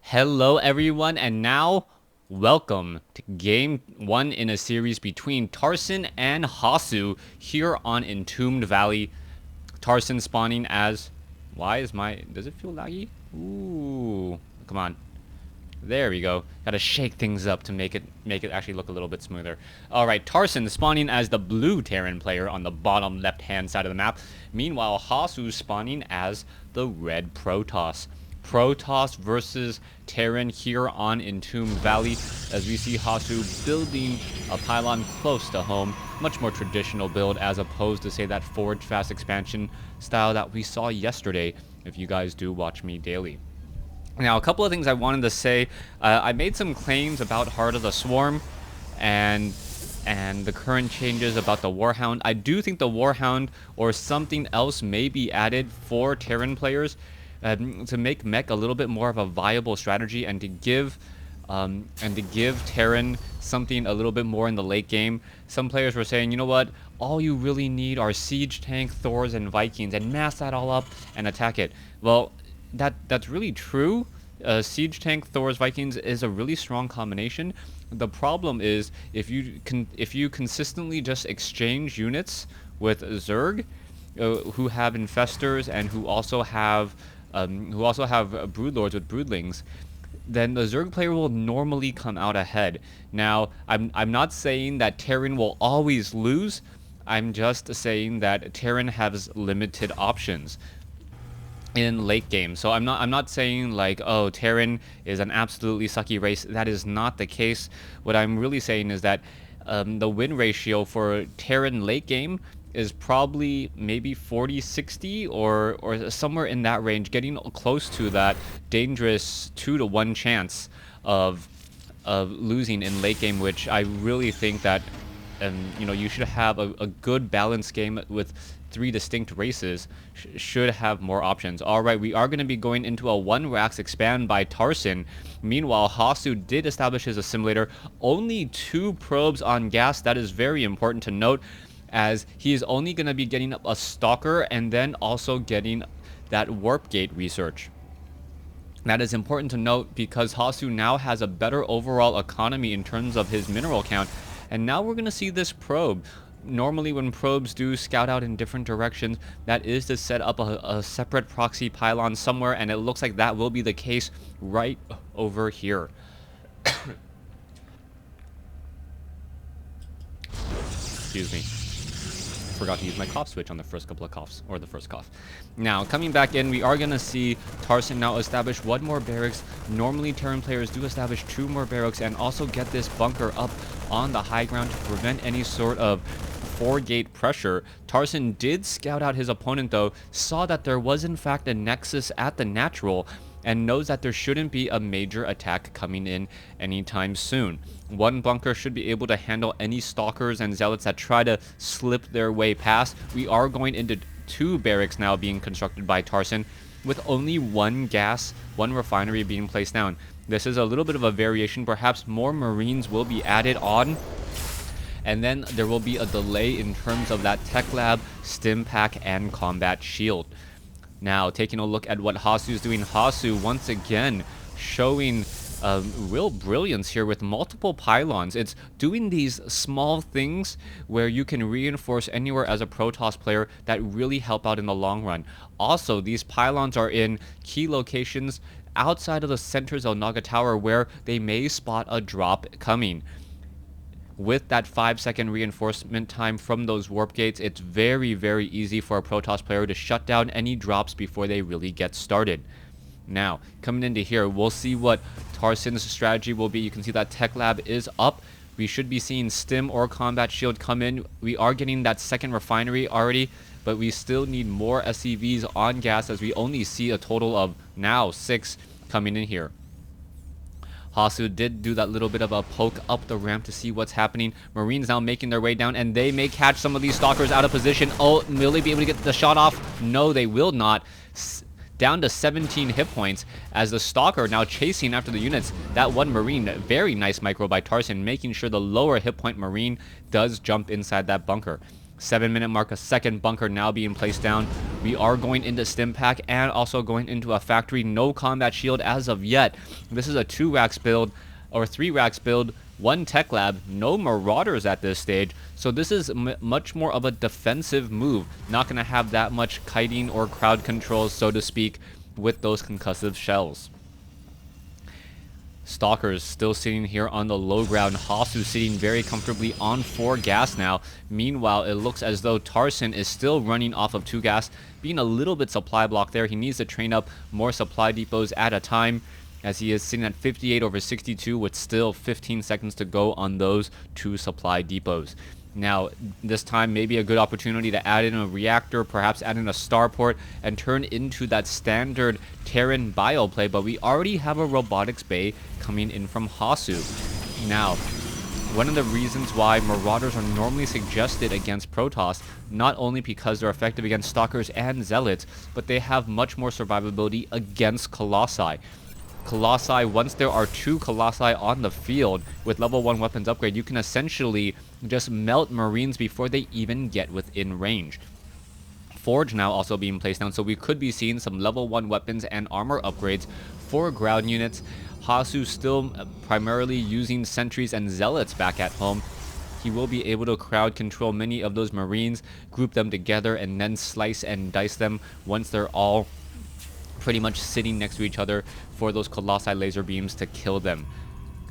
Hello everyone, and now welcome to game 1 in a series between Tarson and Hasu here on Entombed Valley. Tarson spawning as... Does it feel laggy? Ooh, come on. There we go. Gotta shake things up to make it actually look a little bit smoother. Alright, Tarson spawning as the blue Terran player on the bottom left-hand side of the map. Meanwhile, Hasu spawning as the red Protoss. Protoss versus Terran here on Entombed Valley, as we see Hasu building a pylon close to home. Much more traditional build as opposed to, say, that forward fast expansion style that we saw yesterday, if you guys do watch me daily. Now, a couple of things I wanted to say. I made some claims about Heart of the Swarm and the current changes about the Warhound. I do think the Warhound or something else may be added for Terran players to make mech a little bit more of a viable strategy and to give Terran something a little bit more in the late game. Some players were saying, you know what, all you really need are Siege Tank, Thors, and Vikings, and mass that all up and attack it. Well, that's really true. Siege Tank, Thors, Vikings is a really strong combination. The problem is if you consistently just exchange units with Zerg, who have infestors and who also have broodlords with broodlings, then the Zerg player will normally come out ahead. Now, I'm not saying that Terran will always lose. I'm just saying that Terran has limited options in late game. So I'm not saying like, oh, Terran is an absolutely sucky race. That is not the case. What I'm really saying is that the win ratio for Terran late game is probably maybe 40-60 or somewhere in that range, getting close to that dangerous 2-to-1 chance of losing in late game, which I really think that you should have a good balanced game with 3 distinct races should have more options. Alright, we are going to be going into a 1 Rax expand by Tarson. Meanwhile, Hasu did establish his assimilator. Only 2 probes on gas. That is very important to note, as he is only going to be getting up a Stalker and then also getting that Warp Gate research. That is important to note because Hasu now has a better overall economy in terms of his mineral count. And now we're going to see this probe. Normally when probes do scout out in different directions, that is to set up a separate proxy pylon somewhere, and it looks like that will be the case right over here. Excuse me. Forgot to use my cough switch on the first couple of coughs, or the first cough. Now, coming back in, we are going to see Tarson now establish 1 more barracks. Normally, Terran players do establish 2 more barracks and also get this bunker up on the high ground to prevent any sort of 4-gate pressure. Tarson did scout out his opponent, though, saw that there was in fact a nexus at the natural, and knows that there shouldn't be a major attack coming in anytime soon. 1 bunker should be able to handle any stalkers and zealots that try to slip their way past. We are going into 2 barracks now being constructed by Tarson, with only 1 refinery being placed down. This is a little bit of a variation. Perhaps more Marines will be added on, and then there will be a delay in terms of that tech lab, stim pack, and combat shield. Now, taking a look at what Hasu is doing. Hasu, once again, showing real brilliance here with multiple pylons. It's doing these small things where you can reinforce anywhere as a Protoss player that really help out in the long run. Also, these pylons are in key locations outside of the centers of Naga Tower where they may spot a drop coming. With that 5-second reinforcement time from those warp gates, it's very, very easy for a Protoss player to shut down any drops before they really get started. Now, coming into here, we'll see what Tarson's strategy will be. You can see that tech lab is up. We should be seeing stim or combat shield come in. We are getting that 2nd refinery already, but we still need more SCVs on gas, as we only see a total of now 6 coming in here. Hasu did do that little bit of a poke up the ramp to see what's happening. Marines now making their way down, and they may catch some of these stalkers out of position. Oh, will they be able to get the shot off? No, they will not. Down to 17 hit points as the stalker now chasing after the units. That 1 Marine, very nice micro by Tarson, making sure the lower hit point Marine does jump inside that bunker. 7-minute mark, a second bunker now being placed down. We are going into stim pack and also going into a factory. No combat shield as of yet. This is a 2 racks build or 3 racks build, 1 tech lab, no marauders at this stage. So this is much more of a defensive move. Not going to have that much kiting or crowd control, so to speak, with those concussive shells. Stalkers still sitting here on the low ground. Hasu sitting very comfortably on 4 gas now. Meanwhile, it looks as though Tarson is still running off of 2 gas, being a little bit supply block there. He needs to train up more supply depots at a time, as he is sitting at 58 over 62 with still 15 seconds to go on those 2 supply depots. Now, this time maybe a good opportunity to add in a reactor, perhaps add in a starport, and turn into that standard Terran bio play, but we already have a robotics bay coming in from Hasu. Now, one of the reasons why marauders are normally suggested against Protoss, not only because they're effective against stalkers and zealots, but they have much more survivability against colossi. Colossi, once there are 2 colossi on the field with level 1 weapons upgrade, you can essentially just melt marines before they even get within range. Forge now also being placed down, so we could be seeing some level 1 weapons and armor upgrades for ground units. Hasu still primarily using sentries and zealots back at home. He will be able to crowd control many of those marines, group them together, and then slice and dice them once they're all pretty much sitting next to each other for those colossi laser beams to kill them.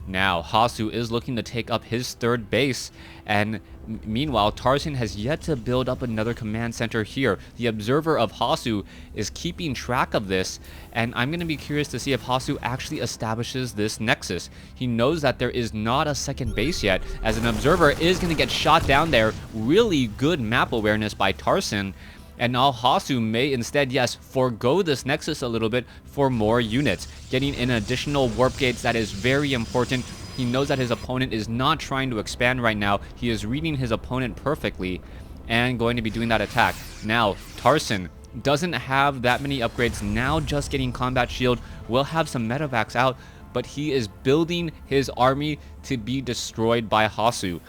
Now, Hasu is looking to take up his 3rd base, and meanwhile, Tarson has yet to build up another command center here. The observer of Hasu is keeping track of this, and I'm going to be curious to see if Hasu actually establishes this nexus. He knows that there is not a second base yet, as an observer is going to get shot down there. Really good map awareness by Tarson. And now Hasu may instead, yes, forego this nexus a little bit for more units. Getting in additional warp gates, that is very important. He knows that his opponent is not trying to expand right now. He is reading his opponent perfectly and going to be doing that attack. Now, Tarson doesn't have that many upgrades. Now just getting combat shield, will have some medevacs out, but he is building his army to be destroyed by Hasu.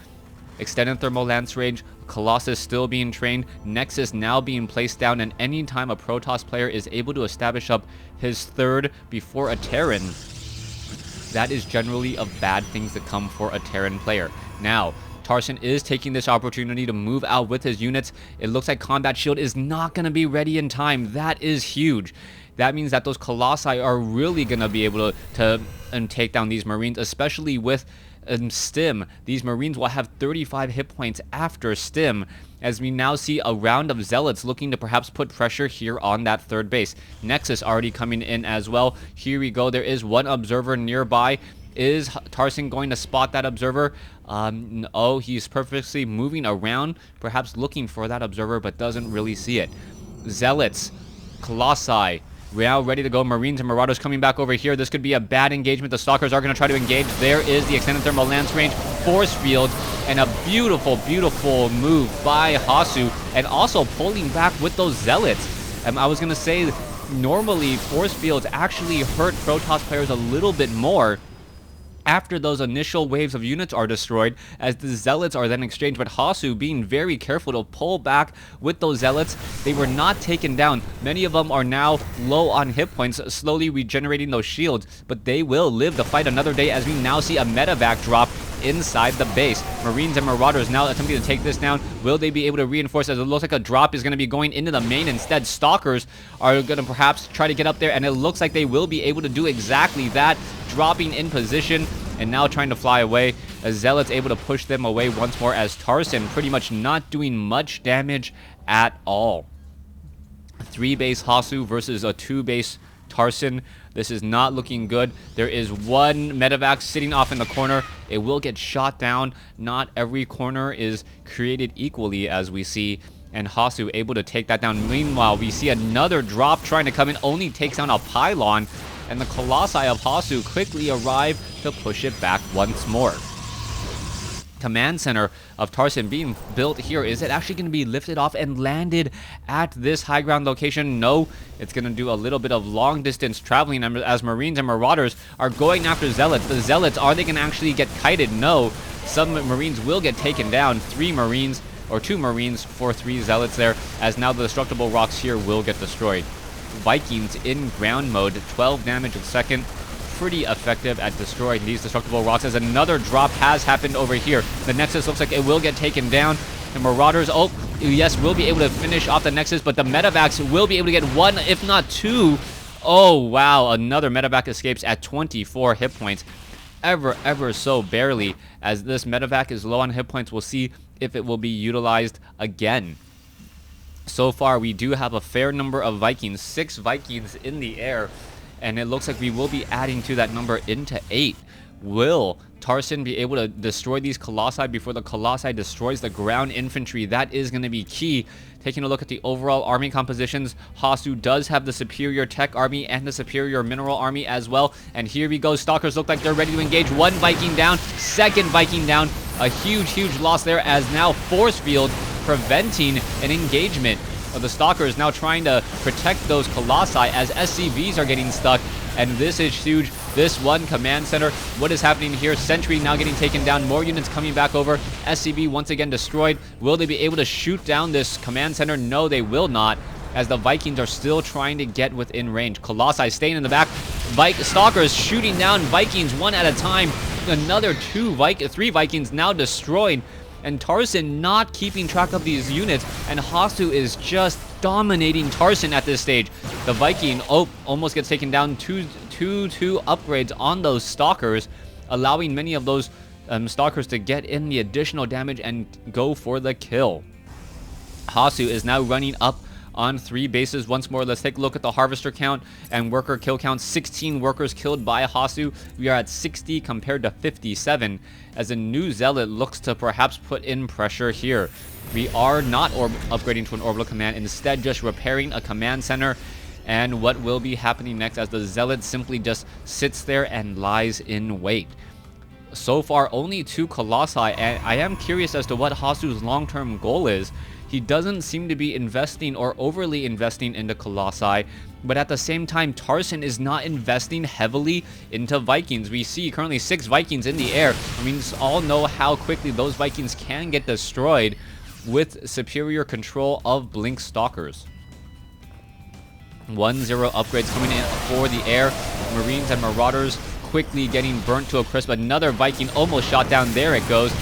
Extended thermal lance range, Colossus still being trained, Nexus now being placed down, and anytime a Protoss player is able to establish up his 3rd before a Terran, that is generally of bad things to come for a Terran player. Now, Tarson is taking this opportunity to move out with his units. It looks like combat shield is not going to be ready in time. That is huge. That means that those Colossi are really going to be able to take down these Marines, especially with Stim. These Marines will have 35 hit points after Stim, as we now see a round of Zealots looking to perhaps put pressure here on that 3rd base. Nexus already coming in as well. Here we go. There is 1 observer nearby. Is Tarson going to spot that observer? Oh, he's purposely moving around, perhaps looking for that observer, but doesn't really see it. Zealots, Colossi, now ready to go. Marines and Marauders coming back over here. This could be a bad engagement. The Stalkers are going to try to engage. There is the extended thermal lance range, force field, and a beautiful, beautiful move by Hasu, and also pulling back with those Zealots. I was going to say, normally force fields actually hurt Protoss players a little bit more after those initial waves of units are destroyed, as the Zealots are then exchanged, but Hasu being very careful to pull back with those Zealots. They were not taken down. Many of them are now low on hit points, slowly regenerating those shields, but they will live to fight another day, as we now see a medevac drop inside the base. Marines and Marauders now attempting to take this down. Will they be able to reinforce, as it looks like a drop is going to be going into the main instead? Stalkers are going to perhaps try to get up there, and it looks like they will be able to do exactly that, dropping in position and now trying to fly away. As Zealots able to push them away once more, as Tarson pretty much not doing much damage at all. 3 base Hasu versus a 2 base Tarson. This is not looking good. There is 1 medevac sitting off in the corner. It will get shot down. Not every corner is created equally, as we see, and Hasu able to take that down. Meanwhile, we see another drop trying to come in, only takes down a pylon, and the Colossi of Hasu quickly arrive to push it back once more. Command center of Tarson being built here. Is it actually going to be lifted off and landed at this high ground location? No, it's going to do a little bit of long distance traveling, as Marines and Marauders are going after Zealots. The Zealots, are they going to actually get kited? No. Some Marines will get taken down. 3 Marines or 2 Marines for 3 Zealots there, as now the destructible rocks here will get destroyed. Vikings in ground mode, 12 damage a second. Pretty effective at destroying these destructible rocks, as another drop has happened over here. The Nexus looks like it will get taken down. The Marauders, oh, yes, will be able to finish off the Nexus, but the Medevacs will be able to get 1, if not 2. Oh, wow, another Medevac escapes at 24 hit points. Ever so barely, as this Medevac is low on hit points. We'll see if it will be utilized again. So far, we do have a fair number of Vikings, 6 Vikings in the air, and it looks like we will be adding to that number into 8. Will Tarson be able to destroy these Colossi before the Colossi destroys the ground infantry? That is going to be key. Taking a look at the overall army compositions, Hasu does have the superior tech army and the superior mineral army as well. And here we go. Stalkers look like they're ready to engage. 1 Viking down, 2nd Viking down. A huge loss there, as now force field preventing an engagement of the Stalkers, now trying to protect those Colossi as SCVs are getting stuck. And this is huge. This one command center, what is happening here? Sentry now getting taken down. More units coming back over. SCV once again destroyed. Will they be able to shoot down this command center? No, they will not, as the Vikings are still trying to get within range. Colossi staying in the back. Stalkers shooting down Vikings one at a time. Another 3 Vikings now destroyed. And Tarson not keeping track of these units, and Hasu is just dominating Tarson at this stage. The Viking, oh, almost gets taken down. 2 upgrades on those Stalkers, allowing many of those Stalkers to get in the additional damage and go for the kill. Hasu is now running up on 3 bases once more. Let's take a look at the harvester count and worker kill count. 16 workers killed by Hasu. We are at 60 compared to 57, as a new Zealot looks to perhaps put in pressure here. We are not upgrading to an orbital command, instead just repairing a command center. And what will be happening next, as the Zealot simply just sits there and lies in wait. So far, only 2 Colossi, and I am curious as to what Hasu's long-term goal is. He doesn't seem to be investing or overly investing into Colossi, but at the same time, Tarson is not investing heavily into Vikings. We see currently 6 Vikings in the air. We all know how quickly those Vikings can get destroyed with superior control of Blink Stalkers. 1-0 upgrades coming in for the air. Marines and Marauders quickly getting burnt to a crisp. Another Viking almost shot down. There it goes.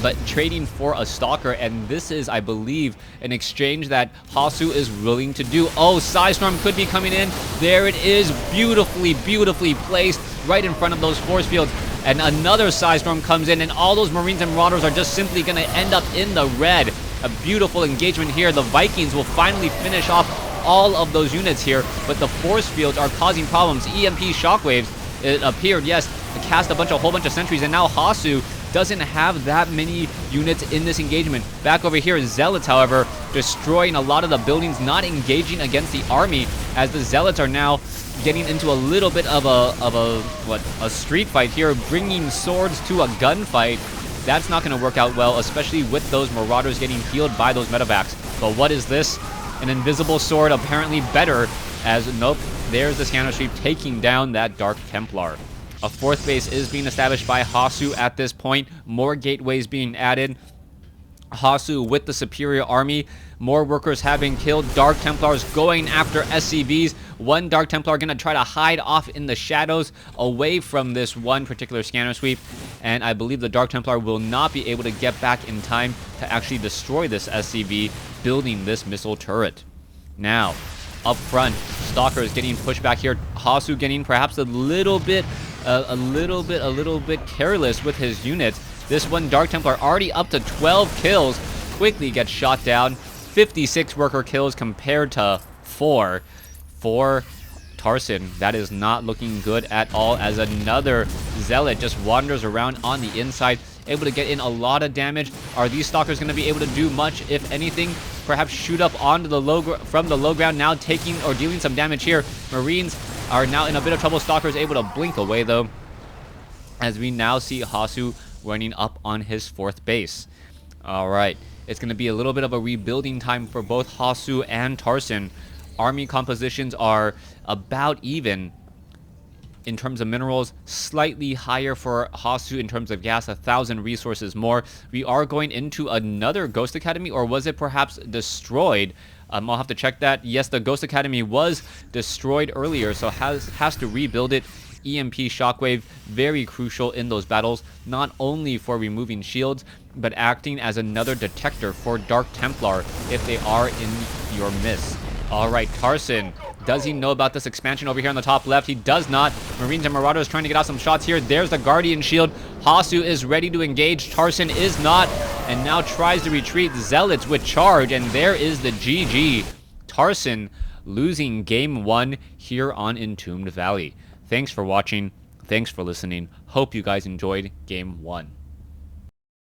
But trading for a Stalker, and this is, I believe, an exchange that Hasu is willing to do. Oh, Psystorm could be coming in. There it is, beautifully placed right in front of those force fields. And another Psystorm comes in, and all those Marines and Marauders are just simply going to end up in the red. A beautiful engagement here. The Vikings will finally finish off all of those units here, but the force fields are causing problems. EMP shockwaves, it appeared, yes, cast a whole bunch of sentries, and now Hasu doesn't have that many units in this engagement. Back over here, Zealots, however, destroying a lot of the buildings, not engaging against the army, as the Zealots are now getting into a little bit of a street fight here, bringing swords to a gunfight. That's not going to work out well, especially with those Marauders getting healed by those Medevacs. But what is this? An invisible sword, apparently better, as nope, there's the scanner sweep taking down that Dark Templar. A 4th base is being established by Hasu at this point. More gateways being added. Hasu with the superior army. More workers have been killed. Dark Templars going after SCVs. 1 Dark Templar going to try to hide off in the shadows away from this one particular scanner sweep. And I believe the Dark Templar will not be able to get back in time to actually destroy this SCV building this missile turret. Now, up front, Stalker is getting pushed back here. Hasu getting perhaps a little bit careless with his units. This one Dark Templar already up to 12 kills, quickly gets shot down. 56 worker kills compared to 4 for Tarson. That is not looking good at all, as another Zealot just wanders around on the inside, able to get in a lot of damage. Are these Stalkers going to be able to do much, if anything? Perhaps shoot up onto the from the low ground, now taking or dealing some damage here. Marines are now in a bit of trouble. Stalkers able to blink away though, as we now see Hasu running up on his 4th base. All right, it's going to be a little bit of a rebuilding time for both Hasu and Tarson. Army compositions are about even. in terms of minerals, slightly higher for Hasu in terms of gas, 1,000 resources more. We are going into another Ghost Academy, or was it perhaps destroyed? I'll have to check that. Yes, the Ghost Academy was destroyed earlier, so has to rebuild it. EMP Shockwave, very crucial in those battles, not only for removing shields, but acting as another detector for Dark Templar if they are in your midst. Alright, Tarson, does he know about this expansion over here on the top left? He does not. Marines and Marauders trying to get out some shots here. There's the Guardian Shield. Hasu is ready to engage. Tarson is not, and now tries to retreat. Zealots with charge, and there is the GG. Tarson losing game 1 here on Entombed Valley. Thanks for watching. Thanks for listening. Hope you guys enjoyed game 1.